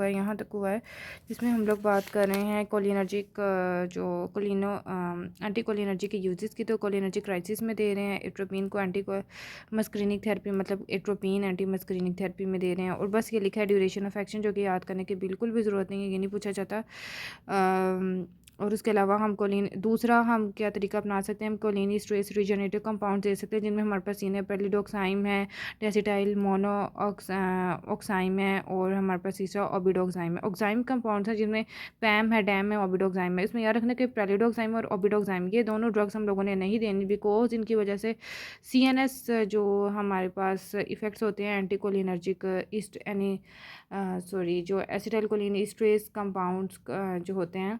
है, यहाँ तक हुआ है, जिसमें हम लोग बात कर रहे हैं कोलिनर्जिक जो कोलिनो एंटी कोलिनर्जिक के यूजेस की। तो कोलिनर्जिक क्राइसिस में दे रहे हैं एट्रोपिन को, एंटी मस्क्रीनिक थेरेपी मतलब एट्रोपिन एंटी मस्क्रीनिक थेरेपी में दे रहे हैं। और बस ये लिखा है ड्यूरेशन ऑफ एक्शन, जो कि याद करने की बिल्कुल भी ज़रूरत नहीं है, ये नहीं पूछा जाता। और उसके अलावा हम कोलिन दूसरा हम क्या तरीका अपना सकते हैं, हम कोलिनी स्ट्रेस रिजनरेटिव कंपाउंड दे सकते हैं, जिनमें हमारे पास सीने पेलिडोक्साइम है, डेसिटाइल मोनो ऑक्साइम है, और हमारे पास तीसरा ओबिडोक्साइम है। ऑक्साइम कंपाउंड्स हैं जिनमें पैम है, डैम है, ओबिडोक्साइम है। इसमें याद रखना कि पेलिडोक्साइम और ओबिडोक्साइम ये दोनों ड्रग्स हम लोगों ने नहीं देनी, बिकॉज इनकी वजह से CNS जो हमारे पास इफ़ेक्ट्स होते हैं एंटीकोलिनर्जिक ईस्ट यानी जो एसिटाइलकोलिन ईस्ट्रेस कंपाउंड्स जो होते हैं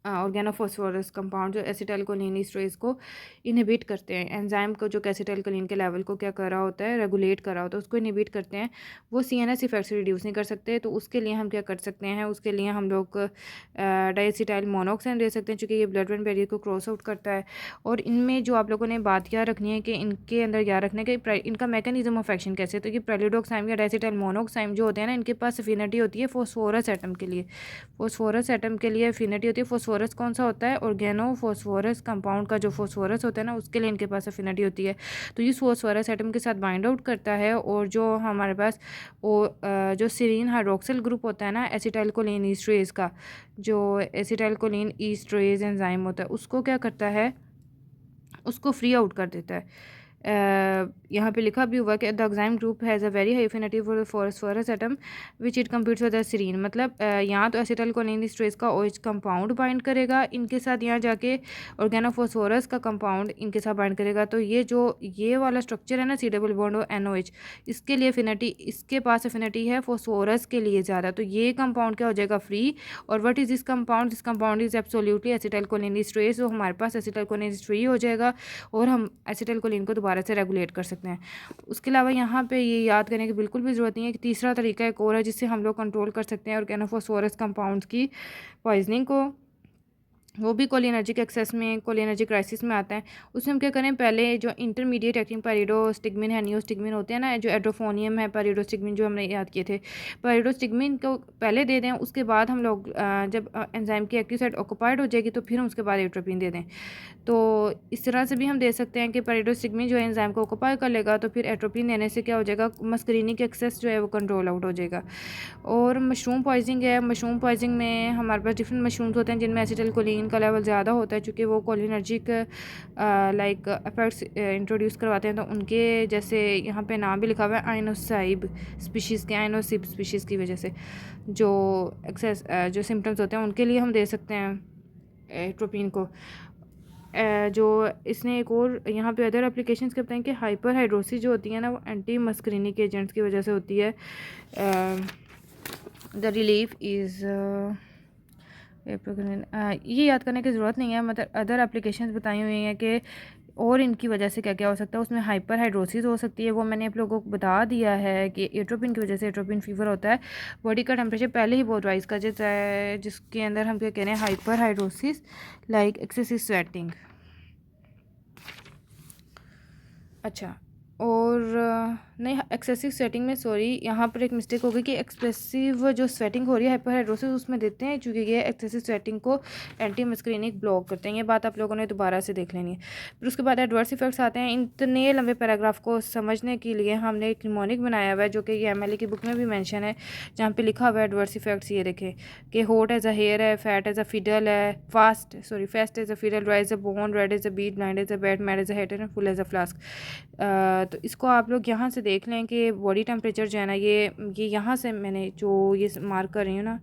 ऑर्गेनोफॉस्फोरस कंपाउंड जो एसिटाइलकोलिन ईस्ट्रेस को इनहिबिट करते हैं। एंजाइम को जो एसिटाइलकोलिन के लेवल को क्या कर रहा होता है, रेगुलेट कर रहा होता है, उसको इनहिबिट करते हैं। वो CNS इफेक्ट्स रिड्यूस नहीं कर सकते, तो उसके लिए हम क्या कर सकते हैं, उसके लिए हम लोग डाइएसिटाइल मोनोक्साइम दे सकते हैं, चूँकि ये ब्लड ब्रेन बैरियर को क्रॉस आउट करता है। और इनमें जो आप लोगों ने बात याद रखनी है कि इनके अंदर याद रखना है कि इनका मैकेनिज्म ऑफ एक्शन कैसे, तो ये प्रेलिडोक्साइम या डाइएसिटाइल मोनोक्साइम जो होते हैं ना, इनके पास अफिनिटी होती है फॉस्फोरस एटम के लिए। फॉस्फोरस एटम के लिए अफिनिटी होती है। फॉस्फोरस कौन सा होता है, ऑर्गेनो फॉस्फोरस कंपाउंड का जो फॉस्फोरस होता है ना, उसके लिए इनके पास अफिनिटी होती है। तो ये फॉस्फोरस एटम के साथ बाइंड आउट करता है, और जो हमारे पास जो सीरीन हाइड्रोक्सिल ग्रुप होता है ना एसिटाइलकोलिन ईस्ट्रेज का, जो एसिटाइलकोलिन ईस्ट्रेज एंजाइम होता है, उसको क्या करता है, उसको फ्री आउट कर देता है। यहाँ पे लिखा भी हुआ कि the enzyme group has a very high affinity for phosphorus atom which it competes with the serine. मतलब यहाँ तो एसिटाइलकोलिन स्ट्रेस का OH कंपाउंड बाइंड करेगा इनके साथ, यहाँ जाके ऑर्गेनोफॉस्फोरस का कंपाउंड इनके साथ बाइंड करेगा। तो ये वाला स्ट्रक्चर है ना, C डबल बॉन्ड और NOH, इसके लिए अफिनिटी, इसके पास अफिनिटी है फॉस्फोरस के लिए ज़्यादा, तो ये कंपाउंड क्या हो जाएगा, फ्री। और what is this compound, this compound is absolutely acetylcholine stress, तो हमारे पास एसिटाइलकोलिन फ्री हो जाएगा और हम एसिटाइलकोलिन को दोबारा से रेगुलेट कर सकते हैं। उसके अलावा यहाँ पे ये याद करने की बिल्कुल भी ज़रूरत नहीं है कि तीसरा तरीका एक और है जिससे हम लोग कंट्रोल कर सकते हैं ऑर्गेनोफॉस्फोरस कंपाउंड्स की पॉइजनिंग को, वो भी कोलिनर्जिक एक्सेस में, कोलिनर्जिक क्राइसिस में आता है। उसमें हम क्या करें, पहले जो इंटरमीडिएट एक्टिंग पायरिडोस्टिग्मिन है, नियोस्टिग्मिन होते हैं ना, जो एड्रोफोनियम है, पायरिडोस्टिग्मिन जो हमने याद किए थे, पायरिडोस्टिग्मिन को पहले दे दें। उसके बाद हम लोग जब एंजाइम की एक्टिव साइट ऑक्यूपाइड हो जाएगी तो फिर हम उसके बाद एट्रोपिन दे दें। तो इस तरह से भी हम दे सकते हैं कि पायरिडोस्टिग्मिन जो है एंजाइम को ऑक्यूपाई कर लेगा, तो फिर एट्रोपिन देने से क्या हो जाएगा, मस्करीनिक एक्सेस जो है वो कंट्रोल आउट हो जाएगा। और मशरूम पॉइजनिंग है, मशरूम पॉइजनिंग में हमारे पास डिफरेंट मशरूम्स होते हैं जिनमें एसिटाइलकोलिन का लेवल ज़्यादा होता है, चूँकि वो कोलिनर्जिक लाइक इफेक्ट्स इंट्रोड्यूस करवाते हैं। तो उनके जैसे यहाँ पे नाम भी लिखा हुआ है, आइनोसाइब स्पीशीज़ के, आइनोसिब स्पीशीज़ की वजह से जो एक्सेस जो सिम्टम्स होते हैं उनके लिए हम दे सकते हैं एट्रोपिन को। जो इसने एक और यहाँ पे अदर एप्लीकेशंस के बताएं कि हाइपर हाइड्रोसिस जो होती है ना, वो एंटी मस्करीनिक एजेंट्स की वजह से होती है। द रिलीफ इज़ ये याद करने की ज़रूरत नहीं है, मतलब अदर एप्लीकेशंस बताई हुई हैं कि और इनकी वजह से क्या क्या हो सकता है। उसमें हाइपर हाइड्रोसिस हो सकती है, वो मैंने आप लोगों को बता दिया है कि एट्रोपिन की वजह से एट्रोपिन फीवर होता है। बॉडी का टेम्परेचर पहले ही बहुत राइज कर जाता है, जिसके अंदर हम क्या कह रहे हैं, hyper hidrosis like excessive sweating. अच्छा, और नहीं, एक्सेसिव स्वेटिंग में सॉरी, यहाँ पर एक मिस्टेक हो गई कि एक्सप्रेसिव जो स्वेटिंग हो रही है हाइपर हाइड्रोसिस उसमें देते हैं, क्योंकि ये एक्सेसिव स्वेटिंग को एंटी मस्करीनिक ब्लॉक करते हैं। ये बात आप लोगों ने दोबारा से देख लेनी है। फिर उसके बाद एडवर्स इफेक्ट्स आते हैं। इतने लंबे पैराग्राफ को समझने के लिए हमने एक निमोनिक बनाया हुआ है, जो कि ये MLA की बुक में भी मैंशन है, जहाँ पर लिखा हुआ है एडवर्स इफेक्ट्स। ये देखें कि हॉट एज अ हेयर है, फैट एज अ फिडल है, fast as a fiddle, dry as a bone, red as a beet, blind as a bat, mad as a hatter and full as a flask. तो इसको आप लोग यहाँ से देख लें कि बॉडी टेम्परेचर जो है ना, ये यहाँ से मैंने जो ये मार्क कर रही हूँ ना,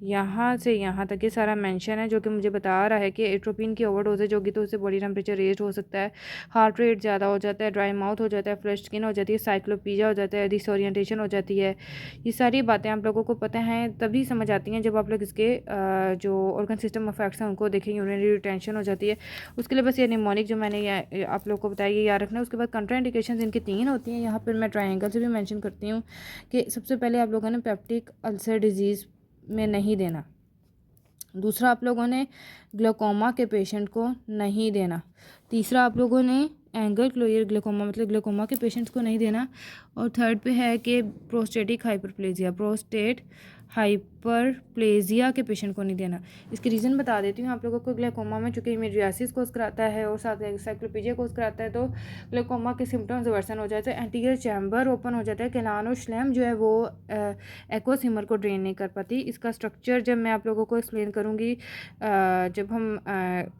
यहाँ से यहाँ तक ये सारा मेंशन है, जो कि मुझे बता रहा है कि एट्रोपिन की ओवरडोजेज होगी तो उससे बॉडी टेम्परेचर रेज हो सकता है, हार्ट रेट ज़्यादा हो जाता है, ड्राई माउथ हो जाता है, फ्लश स्किन हो जाती है, साइक्लोपीजिया हो जाता है, डिसोरिएंटेशन हो जाती है। ये सारी बातें आप लोगों को पता हैं, तभी समझ आती हैं जब आप लोग इसके जो ऑर्गन सिस्टम इफेक्ट्स हैं उनको देखेंगे। यूरिनरी रिटेंशन हो जाती है, उसके लिए बस ये निमोनिक जो मैंने आप लोग को बताया ये याद रखना है। उसके बाद कंट्राइंडिकेशंस इनकी 3 होती हैं। यहाँ पर मैं ट्रायंगल से भी मैंशन करती हूँ कि सबसे पहले आप लोगों ने पेप्टिक अल्सर डिजीज़ में नहीं देना। दूसरा, आप लोगों ने ग्लोकोमा के पेशेंट को नहीं देना। तीसरा, आप लोगों ने एंगल क्लोयर ग्लाइकोमा मतलब ग्लाइकोमा के पेशेंट्स को नहीं देना। और थर्ड पे है कि प्रोस्टेटिक हाइपरप्लेजिया, प्रोस्टेट हाइपरप्लेजिया के पेशेंट को नहीं देना। इसकी रीज़न बता देती हूँ आप लोगों को। ग्लाइकोमा में चूँकि इमीडियासिस कोज कराता है और साथ साइक्लोपीजिया कोज कराता है, तो ग्लाइकोमा के सिम्टम्स वर्सन हो जाते हैं, एंटीरियर चैम्बर ओपन हो जाता है, कैनान और श्लेम जो है वो एक्वस ह्यूमर को ड्रेन नहीं कर पाती। इसका स्ट्रक्चर जब मैं आप लोगों को एक्सप्लेन करूँगी, जब हम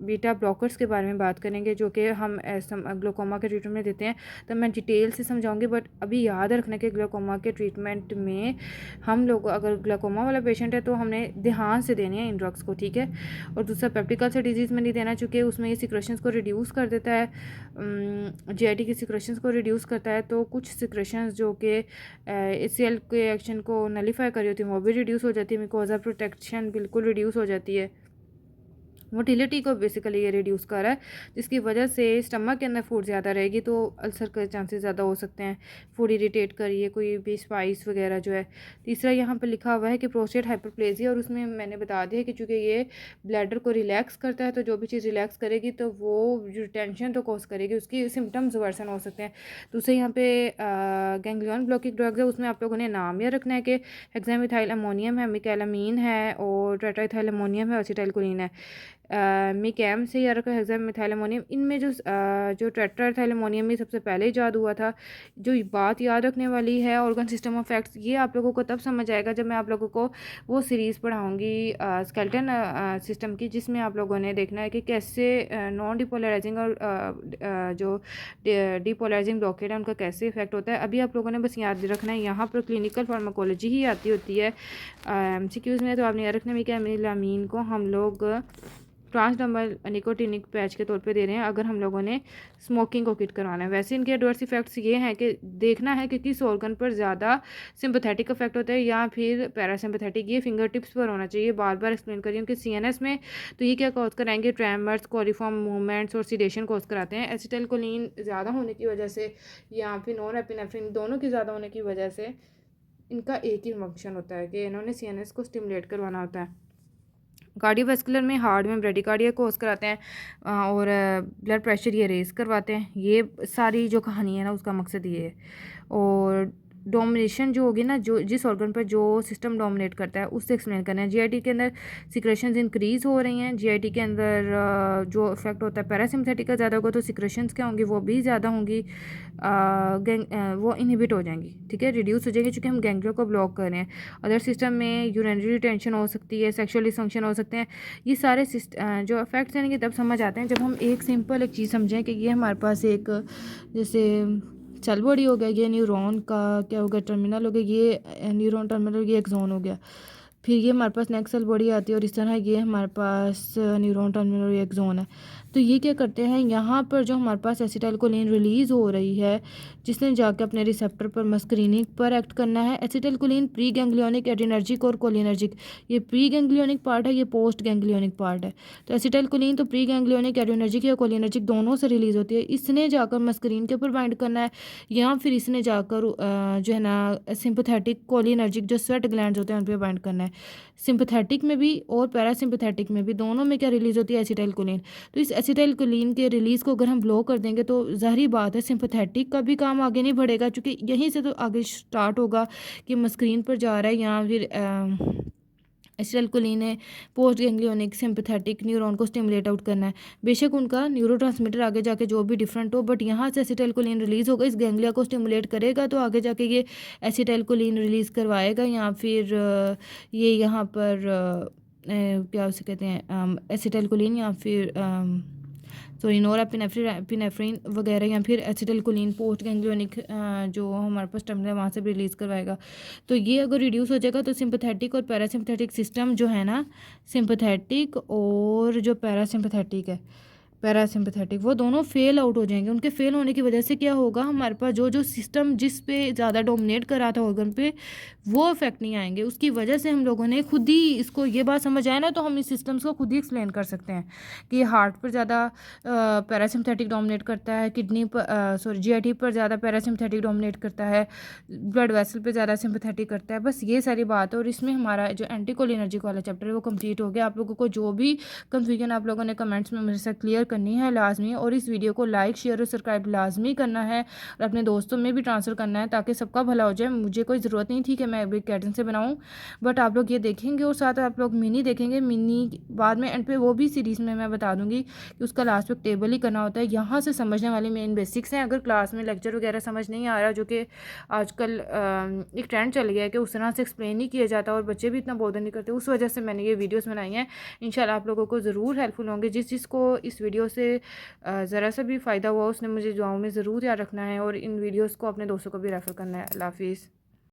बीटा ब्लॉकर्स के बारे में बात करेंगे जो कि हम ग्लाइकोमा के ट्रीटमेंट में देते हैं, तब मैं डिटेल से समझाऊंगी। बट अभी याद रखने के ग्लाइकोमा के ट्रीटमेंट में हम लोग अगर ग्लाइकोमा वाला पेशेंट है तो हमने ध्यान से देनी है इन ड्रग्स को, ठीक है। और दूसरा पेप्टिक अल्सर डिजीज़ में नहीं देना, चूँकि उसमें ये सिक्रेशंस को रिड्यूस कर देता है, जीआईटी की सिक्रेशंस को रिड्यूस करता है। तो कुछ सिक्रेशंस जो कि एचसीएल के एक्शन को नलीफाई करी होती है वो भी रिड्यूस हो जाती है, मिकोजा प्रोटेक्शन बिल्कुल रिड्यूस हो जाती है। मोटिलिटी को बेसिकली ये रिड्यूस कर रहा है, जिसकी वजह से स्टमक के अंदर फूड ज़्यादा रहेगी तो अल्सर के चांसेस ज़्यादा हो सकते हैं, फूड इरिटेट करिए, कोई भी स्पाइस वगैरह जो है। तीसरा यहाँ पर लिखा हुआ है कि प्रोस्टेट हाइपरप्लेजिया, और उसमें मैंने बता दिया कि चूँकि ये ब्लैडर को रिलैक्स करता है, तो जो भी चीज़ रिलैक्स करेगी तो वो जो टेंशन तो कॉज करेगी, उसकी सिम्टम्स वर्सन हो सकते हैं। दूसरे यहाँ पे गैंग्लियन ब्लॉकिंग ड्रग्स है, उसमें आप लोगों ने नाम यह रखना है कि हेक्सामिथाइल अमोनियम है, मिकैलामीन है और टेट्राइथाइल अमोनियम है, एसिटाइलकोलिन है। मिकैम से या रखा हेक्सामिथाइल अमोनियम। इनमें जो टेट्राइथाइल अमोनियम में सबसे पहले ईजाद हुआ था। जो बात याद रखने वाली है ऑर्गन सिस्टम ऑफ फैक्ट्स, ये आप लोगों को तब समझ आएगा जब मैं आप लोगों को वो सीरीज़ पढ़ाऊँगी स्केलेटन सिस्टम की, जिसमें आप लोगों ने देखना है कि कैसे नॉन डिपोलराइजिंग और जो डिपोलराइजिंग ब्लॉकेट है उनका कैसे इफेक्ट होता है। अभी आप लोगों ने बस याद रखना है, यहाँ पर क्लिनिकल फार्माकोलॉजी ही आती होती है एमसीक्यूज़ में, तो आपने याद रखना है कि अमीलामीन को हम लोग ट्रांसडर्मल निकोटिनिक पैच के तौर पे दे रहे हैं अगर हम लोगों ने स्मोकिंग को किट करवाना है। वैसे इनके एडवर्स इफेक्ट्स ये हैं कि देखना है कि किस ऑर्गन पर ज़्यादा सिंपैथेटिक इफेक्ट होता है या फिर पैरासिम्पैथेटिक। ये फिंगर टिप्स पर होना चाहिए, बार बार एक्सप्लेन करिए। उनके सीएनएस में तो ये क्या कॉज कराएंगे, ट्रेमर्स, कोलिफॉर्म मूवमेंट्स और सीडेशन कॉज कराते हैं। एसिटाइलकोलिन ज़्यादा होने की वजह से या फिर नॉन एपिनेफ्रिन दोनों की ज़्यादा होने की वजह से इनका एक ही फंक्शन होता है कि इन्होंने सीएनएस को स्टिमुलेट करवाना होता है। कार्डियोवैस्कुलर में हार्ट में ब्रेडिकार्डिया कोज कराते हैं और ब्लड प्रेशर ये रेज करवाते हैं। ये सारी जो कहानी है ना उसका मकसद ये है। और डोमिनेशन जो होगी ना, जो जिस ऑर्गन पर जो सिस्टम डोमिनेट करता है उससे एक्सप्लेन करना है। जीआईटी के अंदर सिक्रेशंस इंक्रीज़ हो रही हैं, जीआईटी के अंदर जो इफेक्ट होता है पैरासिम्पथेटिक का ज़्यादा होगा तो सिक्रेशंस क्या होंगी वो भी ज़्यादा होंगी, वो इनहिबिट हो जाएंगी, ठीक है, रिड्यूस हो जाएंगी, क्योंकि हम गैंग्लिया को ब्लॉक कर रहे हैं। अदर सिस्टम में यूरिनरी रिटेंशन हो सकती है, सेक्शुअल डिसफंक्शन हो सकते हैं। ये सारे जो इफेक्ट्स हैं तब समझ आते हैं जब हम एक सिंपल एक चीज़ समझें कि ये हमारे पास एक जैसे सेल बॉडी हो गया, ये न्यूरॉन का क्या हो गया, टर्मिनल हो गया, ये न्यूरॉन टर्मिनल, ये एक्सॉन हो गया। फिर ये हमारे पास नेक्स्ट सेल बॉडी आती है और इस तरह ये हमारे पास न्यूरॉन टर्मिनल और ये एक्सॉन है। तो ये क्या करते हैं, यहाँ पर जो हमारे पास एसिटाइलकोलिन रिलीज़ हो रही है जिसने जाकर अपने रिसेप्टर पर मस्करीनिक पर एक्ट करना है। एसिटाइलकोलिन प्री गैंग्लियोनिक, एड्रीनर्जिक और कोलिनर्जिक, ये प्री गैंग्लियोनिक पार्ट है, ये पोस्ट गैंग्लियोनिक पार्ट है। तो एसिटाइलकोलिन तो प्री गैंग्लियोनिक, एड्रीनर्जिक या कोलिनर्जिक दोनों से रिलीज़ होती है। इसने जाकर मस्करीन के ऊपर बाइंड करना है या फिर इसने जाकर जो है ना सिंपैथेटिक कोलिनर्जिक जो स्वेट ग्लैंड्स होते हैं उन पर बाइंड करना है। सिंपैथेटिक में भी और पैरासिम्पैथेटिक में भी दोनों में क्या रिलीज़ होती है, एसिटाइलकोलिन। तो इस एसिटाइलकोलिन के रिलीज़ को अगर हम ब्लॉक कर देंगे तो ज़ाहिर बात है सिंपैथेटिक का भी काम आगे नहीं बढ़ेगा, क्योंकि यहीं से तो आगे स्टार्ट होगा कि मस्करीन पर जा रहा है या फिर एसिटाइलकोलिन है पोस्ट गैंग्लियोनिक सिंपैथेटिक न्यूरॉन को स्टिमुलेट आउट करना है। बेशक उनका न्यूरोट्रांसमीटर आगे जाके जो भी डिफरेंट हो, बट यहाँ से एसिटाइलकोलिन रिलीज़ होगा, इस गैंग्लिया को स्टिमुलेट करेगा तो आगे जाके ये एसिटाइलकोलिन रिलीज़ करवाएगा या फिर ये यहाँ पर क्या उसे कहते हैं एसिटाइलकोलिन या फिर सॉरी नोरेपिनेफ्रिन वगैरह या फिर एसिटाइलकोलिन पोस्ट गैंग्लियोनिक जो हमारे पास टर्मिनल वहाँ से रिलीज़ करवाएगा। तो ये अगर रिड्यूस हो जाएगा तो सिंपैथेटिक और पैरासिम्पैथेटिक सिस्टम जो है ना, सिंपैथेटिक और जो पैरासिम्पैथेटिक वो दोनों फेल आउट हो जाएंगे। उनके फेल होने की वजह से क्या होगा, हमारे पास जो सिस्टम जिस पे ज़्यादा डोमिनेट कर रहा था ऑर्गन पे वो इफेक्ट नहीं आएंगे। उसकी वजह से हम लोगों ने खुद ही इसको ये बात समझ आए ना, तो हम इस सिस्टम्स को खुद ही एक्सप्लेन कर सकते हैं कि हार्ट पर ज़्यादा पैरासिम्पैथेटिक डोमिनेट करता है, किडनी पर जीआईटी पर ज़्यादा पैरासिम्पैथेटिक डोमिनेट करता है, ब्लड वेसल पर ज़्यादा सिम्पैथेटिक करता है। बस ये सारी बात है और इसमें हमारा जो एंटीकोलिनर्जिक वाला चैप्टर है वो कम्प्लीट हो गया। आप लोगों को जो भी कन्फ्यूजन आप लोगों ने कमेंट्स में मेरे साथ क्लियर करनी है लाजमी, और इस वीडियो को लाइक शेयर और सब्सक्राइब लाजमी करना है और अपने दोस्तों में भी ट्रांसफ़र करना है ताकि सबका भला हो जाए। मुझे कोई ज़रूरत नहीं थी कि मैं बिग कैटन से बनाऊँ, बट आप लोग ये देखेंगे और साथ आप लोग मिनी देखेंगे। मिनी बाद में एंड पे वो भी सीरीज़ में मैं बता दूँगी कि उसका लास्ट में टेबल ही करना होता है। यहाँ से समझने वाली मेन बेसिक्स हैं। अगर क्लास में लेक्चर वगैरह समझ नहीं आ रहा, जो कि आजकल एक ट्रेंड चल गया है कि उस तरह से एक्सप्लेन नहीं किया जाता और बच्चे भी इतना बॉदर नहीं करते, उस वजह से मैंने ये वीडियोस बनाई हैं। इंशाल्लाह आप लोगों को ज़रूर हेल्पफुल होंगे। जिसको इस वीडियो से ज़रा सा भी फ़ायदा हुआ उसने मुझे दुआओं में ज़रूर याद रखना है और इन वीडियोज़ को अपने दोस्तों को भी रेफ़र करना है। अल्लाह हाफ़िज़।